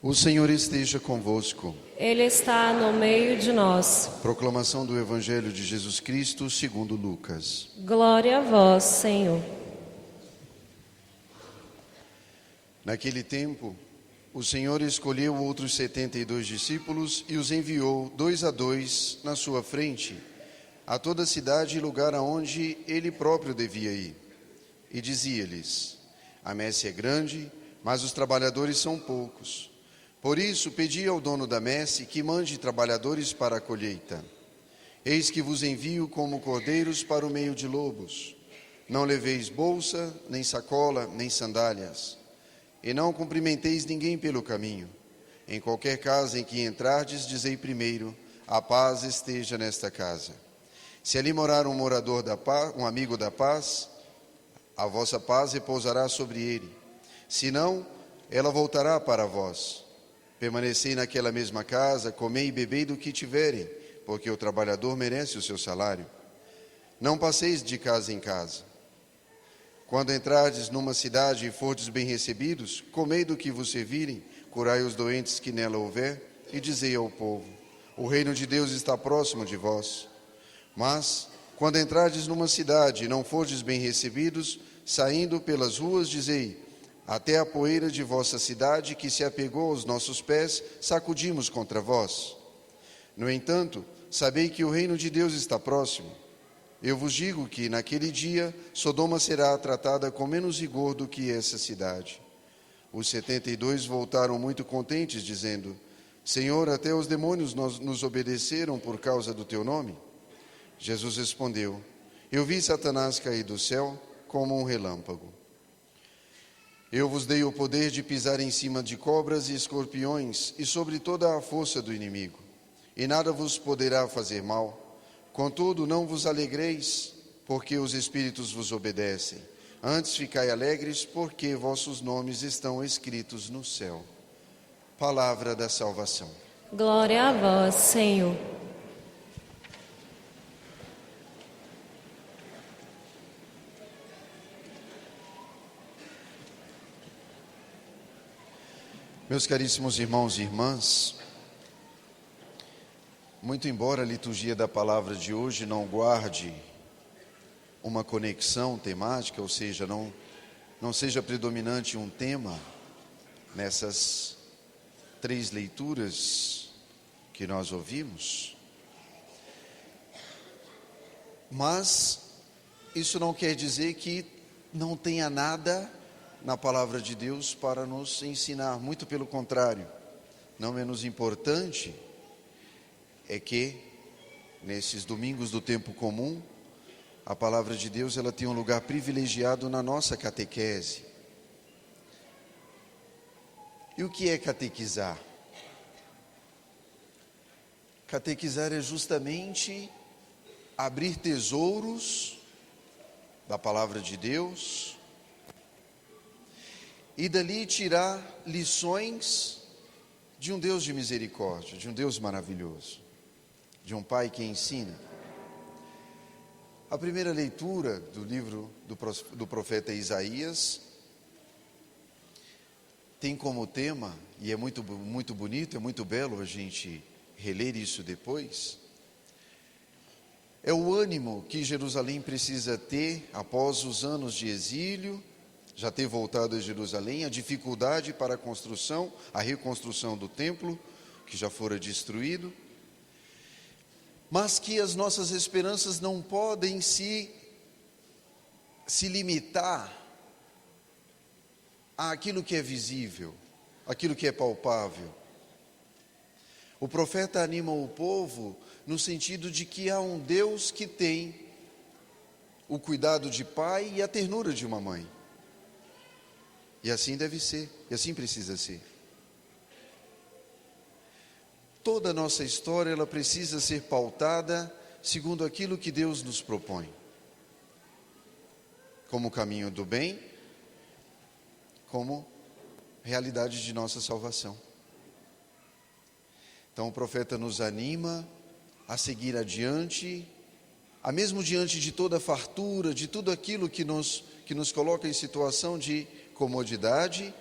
O Senhor esteja convosco. Ele está no meio de nós. Proclamação do Evangelho de Jesus Cristo segundo Lucas. Glória a vós, Senhor. Naquele tempo, o Senhor escolheu outros 72 discípulos e os enviou 2 a 2 na sua frente, a toda cidade e lugar aonde ele próprio devia ir. E dizia-lhes: a messe é grande, mas os trabalhadores são poucos. Por isso, pedi ao dono da messe que mande trabalhadores para a colheita. Eis que vos envio como cordeiros para o meio de lobos. Não leveis bolsa, nem sacola, nem sandálias. E não cumprimenteis ninguém pelo caminho. Em qualquer casa em que entrardes, dizei primeiro: a paz esteja nesta casa. Se ali morar um morador da paz, um amigo da paz, a vossa paz repousará sobre ele. Se não, ela voltará para vós. Permanecei naquela mesma casa, comei e bebei do que tiverem, porque o trabalhador merece o seu salário. Não passeis de casa em casa. Quando entrardes numa cidade e fordes bem recebidos, comei do que vos servirem, curai os doentes que nela houver, e dizei ao povo: o reino de Deus está próximo de vós. Mas, quando entrardes numa cidade e não fordes bem recebidos, saindo pelas ruas, dizei: até a poeira de vossa cidade que se apegou aos nossos pés, sacudimos contra vós. No entanto, sabei que o reino de Deus está próximo. Eu vos digo que, naquele dia, Sodoma será tratada com menos rigor do que essa cidade. Os 72 voltaram muito contentes, dizendo: Senhor, até os demônios nos obedeceram por causa do teu nome. Jesus respondeu: eu vi Satanás cair do céu como um relâmpago. Eu vos dei o poder de pisar em cima de cobras e escorpiões e sobre toda a força do inimigo, e nada vos poderá fazer mal. Contudo, não vos alegreis, porque os espíritos vos obedecem. Antes ficai alegres, porque vossos nomes estão escritos no céu. Palavra da salvação. Glória a vós, Senhor. Meus caríssimos irmãos e irmãs, muito embora a liturgia da palavra de hoje não guarde uma conexão temática, ou seja, não seja predominante um tema nessas 3 leituras que nós ouvimos, mas isso não quer dizer que não tenha nada na palavra de Deus para nos ensinar, muito pelo contrário. Não menos importante é que nesses domingos do tempo comum, a palavra de Deus ela tem um lugar privilegiado na nossa catequese. E o que é catequizar? Catequizar é justamente abrir tesouros da palavra de Deus e dali tirar lições de um Deus de misericórdia, de um Deus maravilhoso, de um Pai que ensina. A primeira leitura do livro do profeta Isaías tem como tema, e é muito bonito, é muito belo a gente reler isso depois, é o ânimo que Jerusalém precisa ter após os anos de exílio, já ter voltado a Jerusalém, a dificuldade para a reconstrução do templo, que já fora destruído, mas que as nossas esperanças não podem se limitar àquilo que é visível, àquilo que é palpável. O profeta anima o povo no sentido de que há um Deus que tem o cuidado de pai e a ternura de uma mãe. E assim deve ser, e assim precisa ser. Toda a nossa história, ela precisa ser pautada segundo aquilo que Deus nos propõe. Como caminho do bem, como realidade de nossa salvação. Então o profeta nos anima a seguir adiante, a mesmo diante de toda a fartura, de tudo aquilo que nos coloca em situação de comodidade,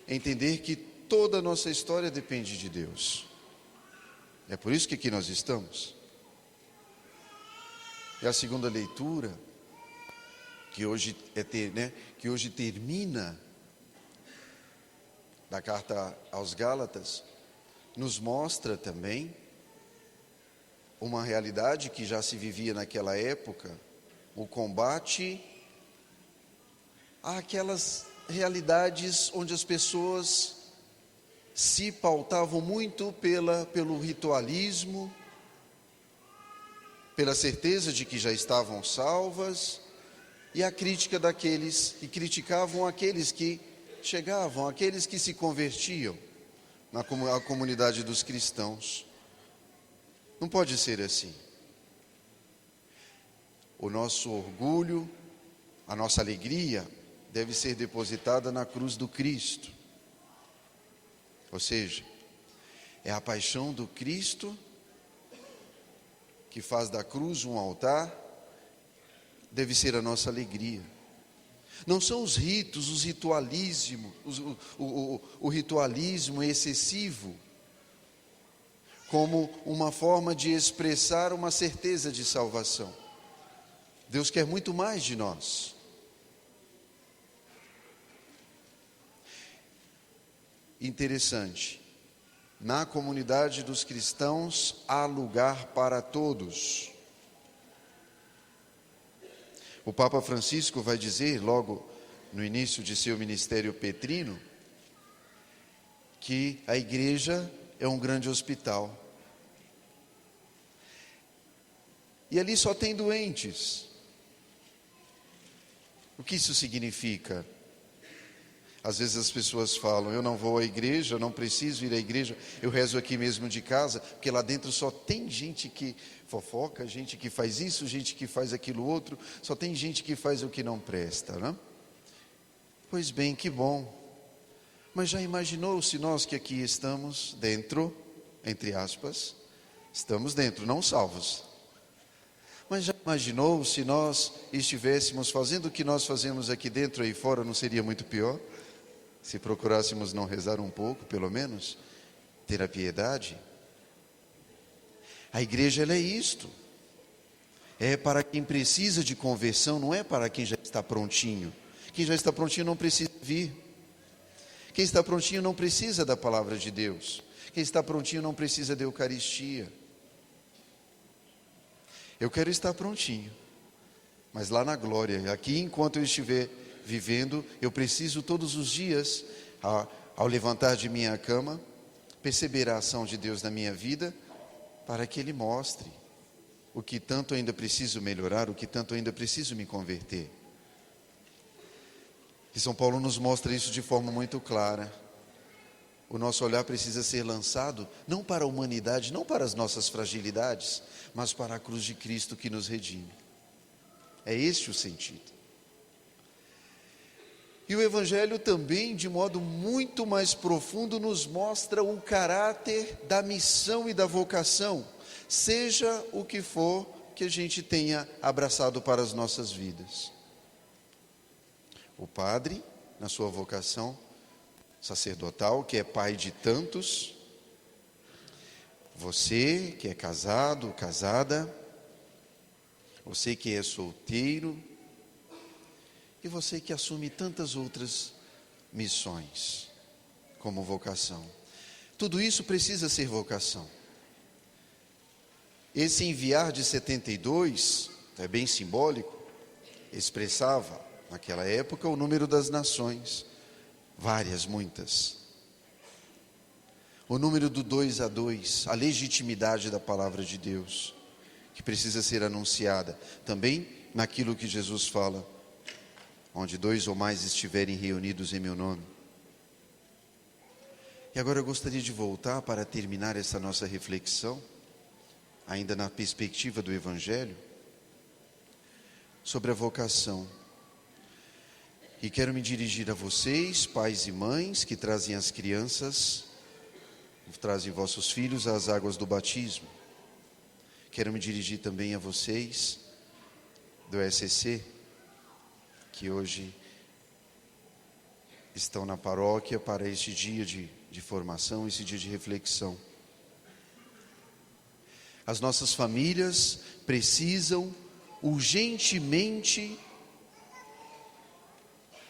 entender que toda a nossa história depende de Deus. É por isso que aqui nós estamos. E a segunda leitura, que hoje que hoje termina da carta aos Gálatas, nos mostra também uma realidade que já se vivia naquela época, o combate àquelas realidades onde as pessoas se pautavam muito pelo ritualismo, pela certeza de que já estavam salvas, e a crítica daqueles que criticavam aqueles que chegavam, aqueles que se convertiam na comunidade dos cristãos. Não pode ser assim. O nosso orgulho, a nossa alegria deve ser depositada na cruz do Cristo. Ou seja, é a paixão do Cristo que faz da cruz um altar, deve ser a nossa alegria. Não são os ritos, os ritualismos, o ritualismo excessivo, como uma forma de expressar uma certeza de salvação. Deus quer muito mais de nós. Interessante, na comunidade dos cristãos há lugar para todos. O Papa Francisco vai dizer, logo no início de seu ministério petrino, que a igreja é um grande hospital. E ali só tem doentes. O que isso significa? Às vezes as pessoas falam, eu não vou à igreja, eu não preciso ir à igreja, eu rezo aqui mesmo de casa, porque lá dentro só tem gente que fofoca, gente que faz isso, gente que faz aquilo outro, só tem gente que faz o que não presta, né? Pois bem, que bom. Mas já imaginou se nós que aqui estamos dentro, entre aspas, estamos dentro, não salvos. Mas já imaginou se nós estivéssemos fazendo o que nós fazemos aqui dentro e fora, não seria muito pior? Se procurássemos não rezar um pouco, pelo menos, ter a piedade. A igreja, ela é isto. É para quem precisa de conversão, não é para quem já está prontinho. Quem já está prontinho não precisa vir. Quem está prontinho não precisa da palavra de Deus. Quem está prontinho não precisa da Eucaristia. Eu quero estar prontinho, mas lá na glória, aqui enquanto eu estiver vivendo, eu preciso todos os dias, ao levantar de minha cama, perceber a ação de Deus na minha vida, para que Ele mostre o que tanto ainda preciso melhorar, o que tanto ainda preciso me converter. E São Paulo nos mostra isso de forma muito clara. O nosso olhar precisa ser lançado, não para a humanidade, não para as nossas fragilidades, mas para a cruz de Cristo que nos redime. É este o sentido. E o Evangelho também, de modo muito mais profundo, nos mostra o caráter da missão e da vocação, seja o que for que a gente tenha abraçado para as nossas vidas. O padre, na sua vocação sacerdotal, que é pai de tantos, você que é casado, casada, você que é solteiro, e você que assume tantas outras missões como vocação. Tudo isso precisa ser vocação. Esse enviar de 72, é bem simbólico, expressava naquela época o número das nações, várias, muitas. O número do 2 a 2, a legitimidade da palavra de Deus, que precisa ser anunciada também naquilo que Jesus fala, onde 2 ou mais estiverem reunidos em meu nome. E agora eu gostaria de voltar para terminar essa nossa reflexão, ainda na perspectiva do Evangelho, sobre a vocação. E quero me dirigir a vocês, pais e mães, que trazem as crianças, trazem vossos filhos às águas do batismo. Quero me dirigir também a vocês, do SCC, que hoje estão na paróquia para este dia de de formação, esse dia de reflexão. As nossas famílias precisam urgentemente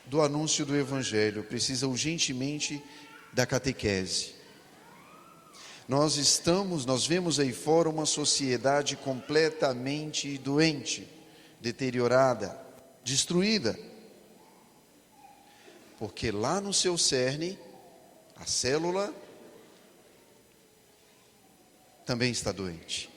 do anúncio do Evangelho, precisam urgentemente da catequese. Nós vemos aí fora uma sociedade completamente doente, deteriorada, destruída. Porque lá no seu cerne, a célula também está doente.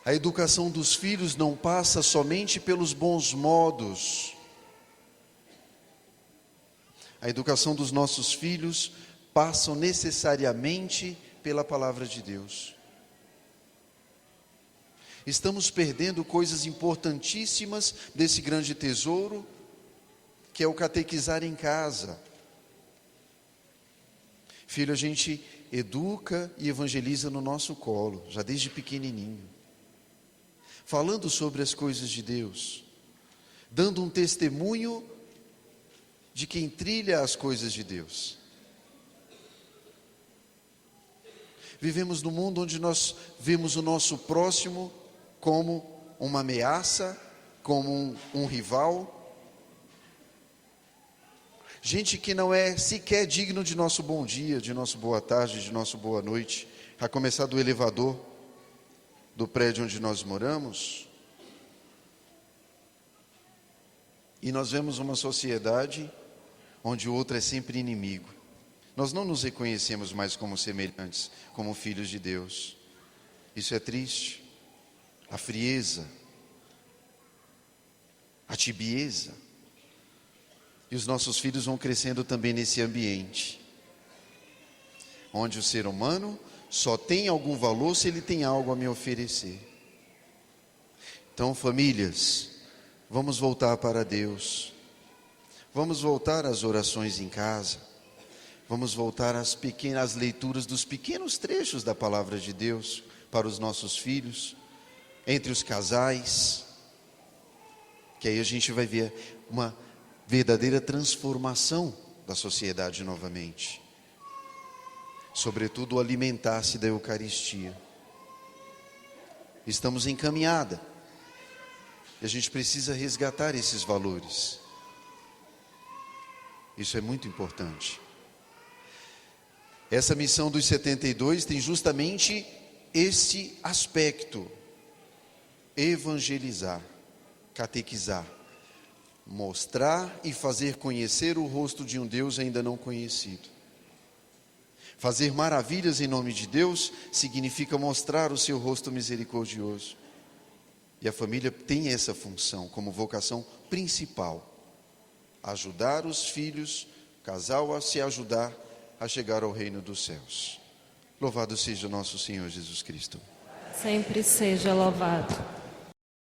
A educação dos filhos não passa somente pelos bons modos. A educação dos nossos filhos passa necessariamente pela palavra de Deus. Estamos perdendo coisas importantíssimas desse grande tesouro, que é o catequizar em casa. Filho, a gente educa e evangeliza no nosso colo, já desde pequenininho. Falando sobre as coisas de Deus, dando um testemunho de quem trilha as coisas de Deus. Vivemos num mundo onde nós vemos o nosso próximo como uma ameaça, como um rival. Gente que não é sequer digno de nosso bom dia, de nosso boa tarde, de nosso boa noite, a começar do elevador do prédio onde nós moramos. E nós vemos uma sociedade onde o outro é sempre inimigo. Nós não nos reconhecemos mais como semelhantes, como filhos de Deus. Isso é triste. A frieza, a tibieza. E os nossos filhos vão crescendo também nesse ambiente, onde o ser humano só tem algum valor se ele tem algo a me oferecer. Então, famílias, vamos voltar para Deus. Vamos voltar às orações em casa. Vamos voltar às pequenas leituras dos pequenos trechos da palavra de Deus para os nossos filhos, entre os casais, que aí a gente vai ver uma verdadeira transformação da sociedade novamente. Sobretudo o alimentar-se da Eucaristia. Estamos em caminhada, e a gente precisa resgatar esses valores. Isso é muito importante. Essa missão dos 72 tem justamente esse aspecto: evangelizar, catequizar, mostrar e fazer conhecer o rosto de um Deus ainda não conhecido. Fazer maravilhas em nome de Deus significa mostrar o seu rosto misericordioso. E a família tem essa função como vocação principal: ajudar os filhos, o casal a se ajudar a chegar ao reino dos céus. Louvado seja nosso Senhor Jesus Cristo. Sempre seja louvado.